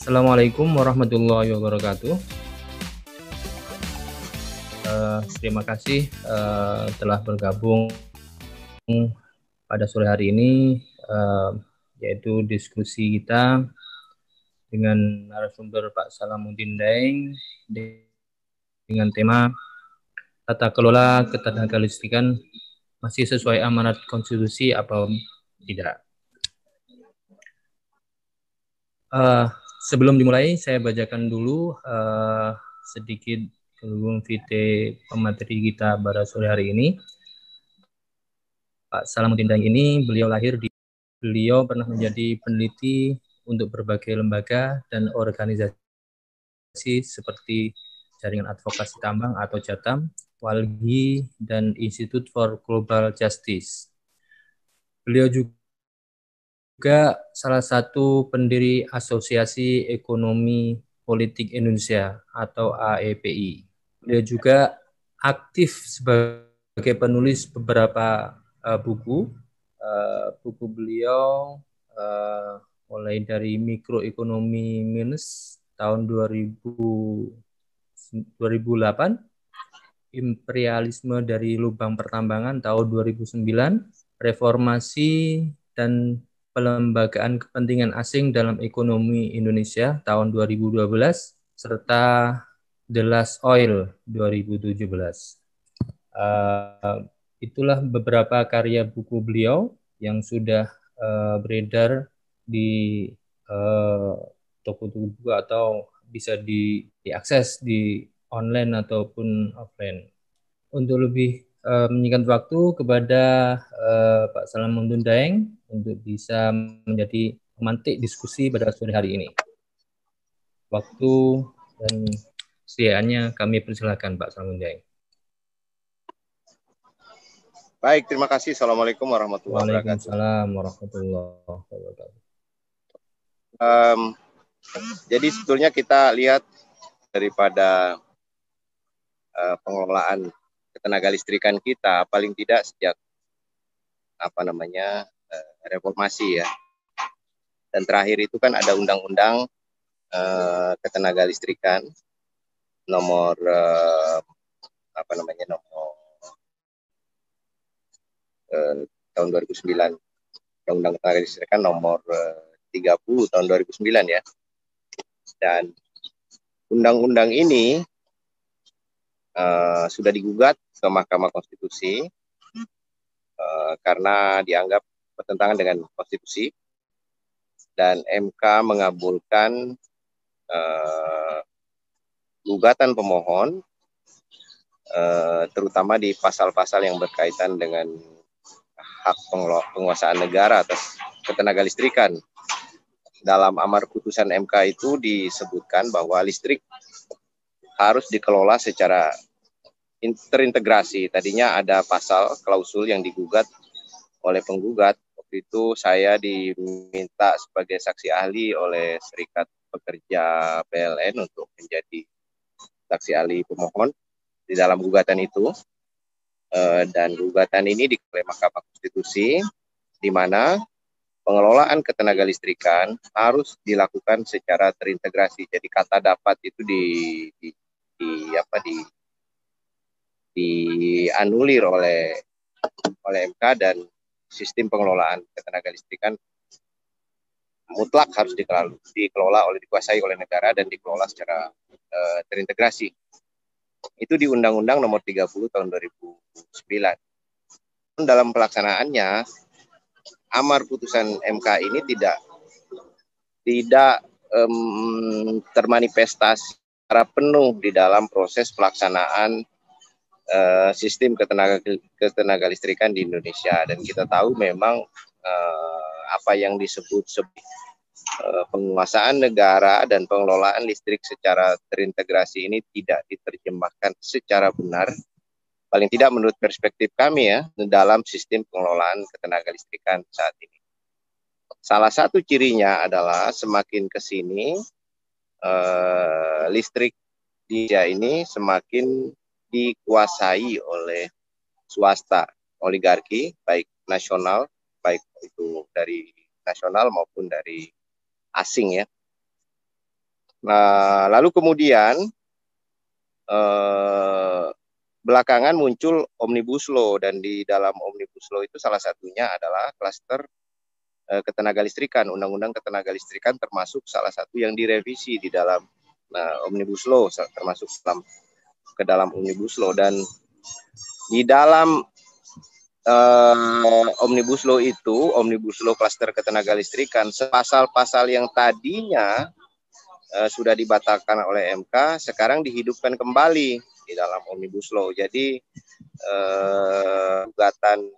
Assalamualaikum warahmatullahi wabarakatuh. Terima kasih telah bergabung pada sore hari ini, yaitu diskusi kita dengan narasumber Pak Salamuddin Daeng dengan tema tata kelola ketenaga listrikan masih sesuai amanat konstitusi apa tidak. Sebelum dimulai, saya bacakan dulu sedikit curriculum vitae pemateri kita pada sore hari ini. Pak Salamuddin Daeng ini beliau pernah menjadi peneliti untuk berbagai lembaga dan organisasi seperti Jaringan Advokasi Tambang atau JATAM, Walhi, dan Institute for Global Justice. Beliau juga salah satu pendiri Asosiasi Ekonomi Politik Indonesia atau AEPI. Beliau juga aktif sebagai penulis beberapa buku. Buku beliau mulai dari Mikroekonomi Minus tahun 2008, Imperialisme dari Lubang Pertambangan tahun 2009, Reformasi dan Pelembagaan Kepentingan Asing dalam Ekonomi Indonesia tahun 2012, serta The Last Oil 2017. Itulah beberapa karya buku beliau yang sudah beredar di toko-toko buku atau bisa diakses di online ataupun offline. Untuk lebih menyingkat waktu kepada Pak Salamuddin Daeng untuk bisa menjadi pemantik diskusi pada sore hari ini. Waktu dan sediaannya kami persilakan Pak Salamuddin Daeng. Baik, terima kasih. Assalamualaikum warahmatullahi wabarakatuh. Waalaikumsalam warahmatullahi wabarakatuh. Jadi sebetulnya kita lihat daripada pengelolaan ketenaga listrikan kita paling tidak sejak reformasi ya. Dan terakhir itu kan ada undang-undang ketenaga listrikan nomor tahun 2009, undang-undang ketenaga listrikan nomor 30 tahun 2009 ya. Dan undang-undang ini sudah digugat ke Mahkamah Konstitusi karena dianggap bertentangan dengan konstitusi, dan MK mengabulkan gugatan pemohon terutama di pasal-pasal yang berkaitan dengan hak penguasaan negara atas ketenaga listrikan. Dalam amar putusan MK itu disebutkan bahwa listrik harus dikelola secara terintegrasi. Tadinya ada pasal klausul yang digugat oleh penggugat. Waktu itu saya diminta sebagai saksi ahli oleh Serikat Pekerja PLN untuk menjadi saksi ahli pemohon di dalam gugatan itu. Dan gugatan ini oleh Mahkamah Konstitusi, di mana pengelolaan ketenaga listrikan harus dilakukan secara terintegrasi. Jadi kata dapat itu dianulir oleh MK, dan sistem pengelolaan ketenaga listrikan mutlak harus dikuasai oleh negara dan dikelola secara terintegrasi. Itu di Undang-Undang Nomor 30 tahun 2009. Dalam pelaksanaannya, amar putusan MK ini tidak termanifestasi secara penuh di dalam proses pelaksanaan sistem ketenaga listrikan di Indonesia. Dan kita tahu memang apa yang disebut penguasaan negara dan pengelolaan listrik secara terintegrasi ini tidak diterjemahkan secara benar, paling tidak menurut perspektif kami ya, dalam sistem pengelolaan ketenaga listrikan saat ini. Salah satu cirinya adalah semakin ke sini listrik di Indonesia ini semakin dikuasai oleh swasta, oligarki, baik nasional, baik itu dari nasional maupun dari asing ya. Nah, lalu kemudian belakangan muncul Omnibus Law, dan di dalam Omnibus Law itu salah satunya adalah klaster ketenagalistrikan, undang-undang ketenagalistrikan termasuk salah satu yang direvisi di dalam Omnibus Law, termasuk ke dalam Omnibus Law. Dan di dalam Omnibus Law itu, Omnibus Law klaster ketenagalistrikan, pasal-pasal yang tadinya sudah dibatalkan oleh MK sekarang dihidupkan kembali di dalam Omnibus Law. Jadi gugatan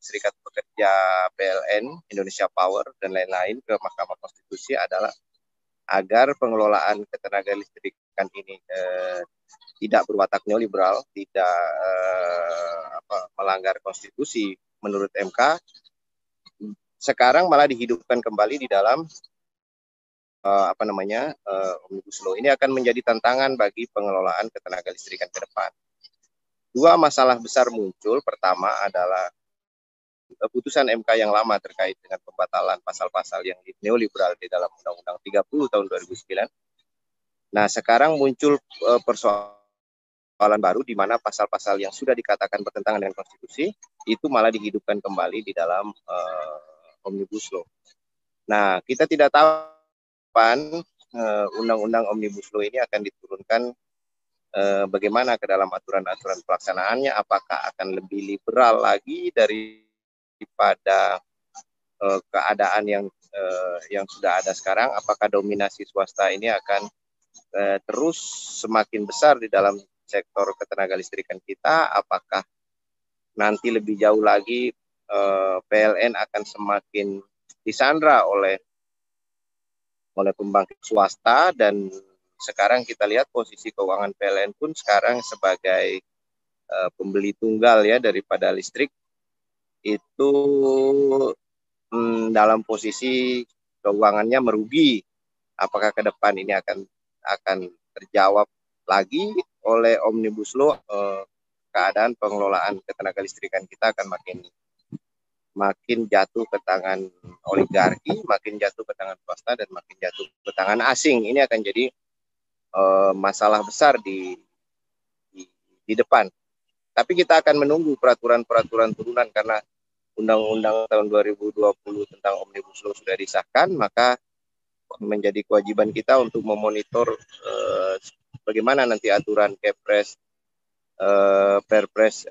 Serikat Pekerja PLN, Indonesia Power, dan lain-lain ke Mahkamah Konstitusi adalah agar pengelolaan ketenagalistrikan ini tidak berwatak neoliberal, tidak melanggar konstitusi menurut MK, sekarang malah dihidupkan kembali di dalam Omnibus Law. Ini akan menjadi tantangan bagi pengelolaan ketenagalistrikan ke depan. Dua masalah besar muncul. Pertama adalah putusan MK yang lama terkait dengan pembatalan pasal-pasal yang neoliberal di dalam Undang-Undang 30 tahun 2009. Nah, sekarang muncul persoalan baru di mana pasal-pasal yang sudah dikatakan bertentangan dengan konstitusi itu malah dihidupkan kembali di dalam Omnibus Law. Nah, kita tidak tahu kapan undang-undang Omnibus Law ini akan diturunkan, bagaimana ke dalam aturan-aturan pelaksanaannya, apakah akan lebih liberal lagi daripada keadaan yang sudah ada sekarang, apakah dominasi swasta ini akan terus semakin besar di dalam sektor ketenagalistrikan kita, apakah nanti lebih jauh lagi PLN akan semakin disandra oleh pembangkit swasta. Dan sekarang kita lihat posisi keuangan PLN pun sekarang sebagai pembeli tunggal ya daripada listrik itu dalam posisi keuangannya merugi. Apakah ke depan ini akan terjawab lagi oleh Omnibus Law? Keadaan pengelolaan ketenagalistrikan kita akan makin jatuh ke tangan oligarki, makin jatuh ke tangan swasta, dan makin jatuh ke tangan asing. Ini akan jadi masalah besar di depan. Tapi kita akan menunggu peraturan-peraturan turunan, karena Undang-Undang tahun 2020 tentang Omnibus Law sudah disahkan, maka menjadi kewajiban kita untuk memonitor bagaimana nanti aturan Kepres, Perpres,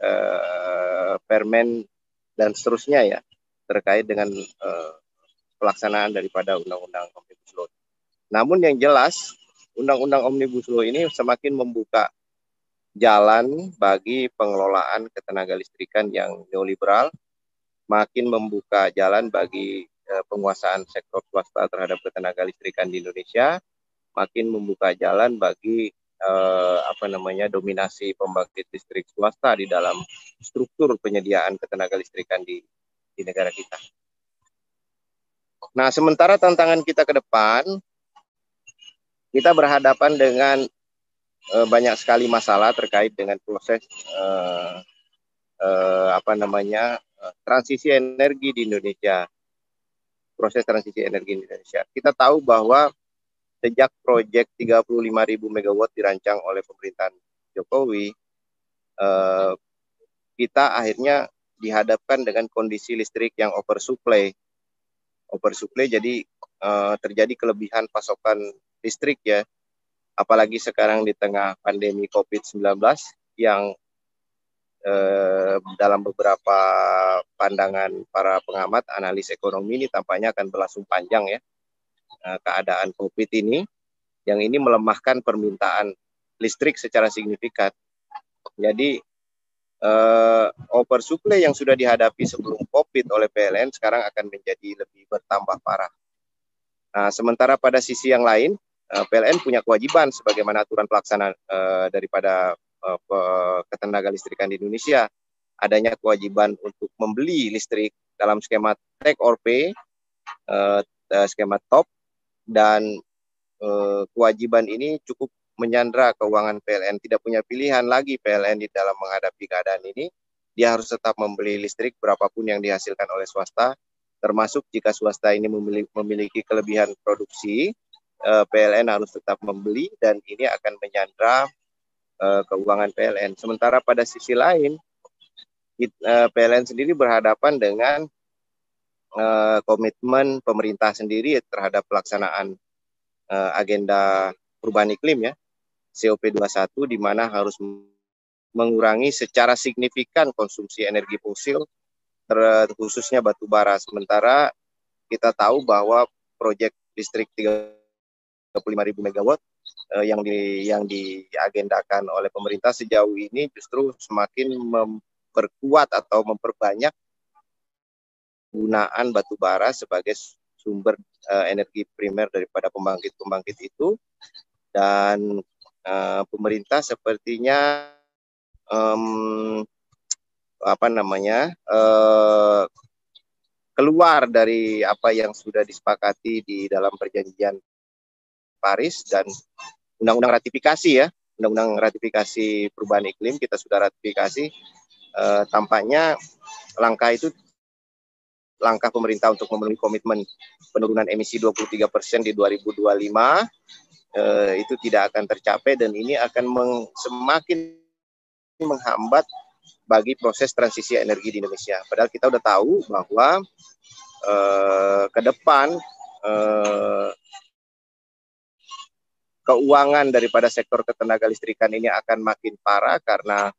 Permen, dan seterusnya ya, terkait dengan pelaksanaan daripada Undang-Undang Omnibus Law. Namun yang jelas, Undang-Undang Omnibus Law ini semakin membuka jalan bagi pengelolaan ketenagalistrikan yang neoliberal, makin membuka jalan bagi penguasaan sektor swasta terhadap ketenagalistrikan di Indonesia, makin membuka jalan bagi dominasi pembangkit listrik swasta di dalam struktur penyediaan ketenagalistrikan di negara kita. Nah, sementara tantangan kita ke depan, kita berhadapan dengan banyak sekali masalah terkait dengan proses transisi energi di Indonesia. Proses transisi energi di Indonesia. Kita tahu bahwa sejak proyek 35.000 megawatt dirancang oleh pemerintahan Jokowi, kita akhirnya dihadapkan dengan kondisi listrik yang oversupply. Jadi terjadi kelebihan pasokan listrik ya, apalagi sekarang di tengah pandemi COVID-19 yang dalam beberapa pandangan para pengamat analis ekonomi ini tampaknya akan berlangsung panjang ya. Keadaan COVID ini, yang ini melemahkan permintaan listrik secara signifikan. Jadi oversupply yang sudah dihadapi sebelum COVID oleh PLN sekarang akan menjadi lebih bertambah parah. Nah, sementara pada sisi yang lain, PLN punya kewajiban sebagaimana aturan pelaksanaan daripada ketenagalistrikan di Indonesia, adanya kewajiban untuk membeli listrik dalam skema take or pay, skema top, dan kewajiban ini cukup menyandra keuangan PLN. Tidak punya pilihan lagi PLN di dalam menghadapi keadaan ini. Dia harus tetap membeli listrik berapapun yang dihasilkan oleh swasta, termasuk jika swasta ini memiliki kelebihan produksi, PLN harus tetap membeli dan ini akan menyandra keuangan PLN. Sementara pada sisi lain, PLN sendiri berhadapan dengan komitmen pemerintah sendiri terhadap pelaksanaan agenda perubahan iklim ya, COP21, di mana harus mengurangi secara signifikan konsumsi energi fosil, khususnya batu bara. Sementara kita tahu bahwa proyek listrik 35.000 megawatt yang diagendakan oleh pemerintah sejauh ini justru semakin memperkuat atau memperbanyak penggunaan batu bara sebagai sumber energi primer daripada pembangkit-pembangkit itu. Dan pemerintah sepertinya keluar dari apa yang sudah disepakati di dalam perjanjian Paris dan undang-undang ratifikasi ya, undang-undang ratifikasi perubahan iklim kita sudah ratifikasi. Tampaknya langkah pemerintah untuk memenuhi komitmen penurunan emisi 23% di 2025 itu tidak akan tercapai, dan ini akan semakin menghambat bagi proses transisi energi di Indonesia. Padahal kita udah tahu bahwa ke depan keuangan daripada sektor ketenaga listrikan ini akan makin parah karena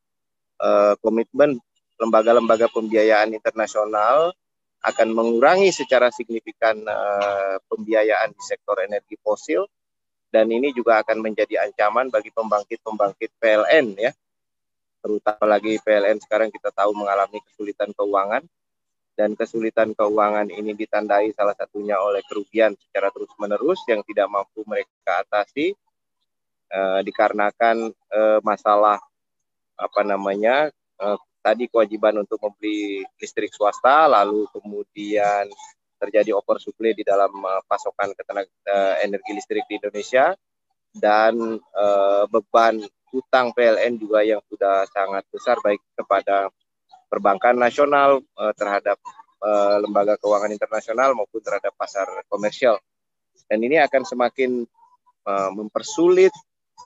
komitmen lembaga-lembaga pembiayaan internasional akan mengurangi secara signifikan pembiayaan di sektor energi fosil, dan ini juga akan menjadi ancaman bagi pembangkit-pembangkit PLN ya. Terutama lagi PLN sekarang kita tahu mengalami kesulitan keuangan, dan kesulitan keuangan ini ditandai salah satunya oleh kerugian secara terus-menerus yang tidak mampu mereka atasi dikarenakan masalah tadi kewajiban untuk membeli listrik swasta, lalu kemudian terjadi oversupply di dalam pasokan energi listrik di Indonesia, dan beban utang PLN juga yang sudah sangat besar baik kepada perbankan nasional, terhadap lembaga keuangan internasional maupun terhadap pasar komersial. Dan ini akan semakin mempersulit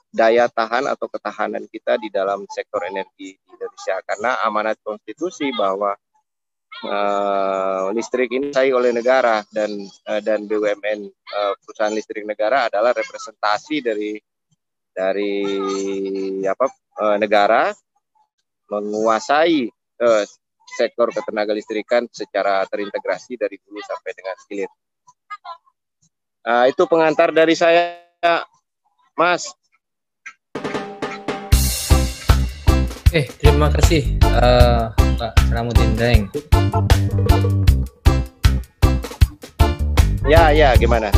daya tahan atau ketahanan kita di dalam sektor energi di Indonesia, karena amanat konstitusi bahwa listrik ini dikuasai oleh negara, dan BUMN perusahaan listrik negara adalah representasi dari negara menguasai sektor ketenaga listrikan secara terintegrasi dari hulu sampai dengan hilir. Itu pengantar dari saya, Mas. Terima kasih Pak Salamuddin Daeng. Ya, gimana?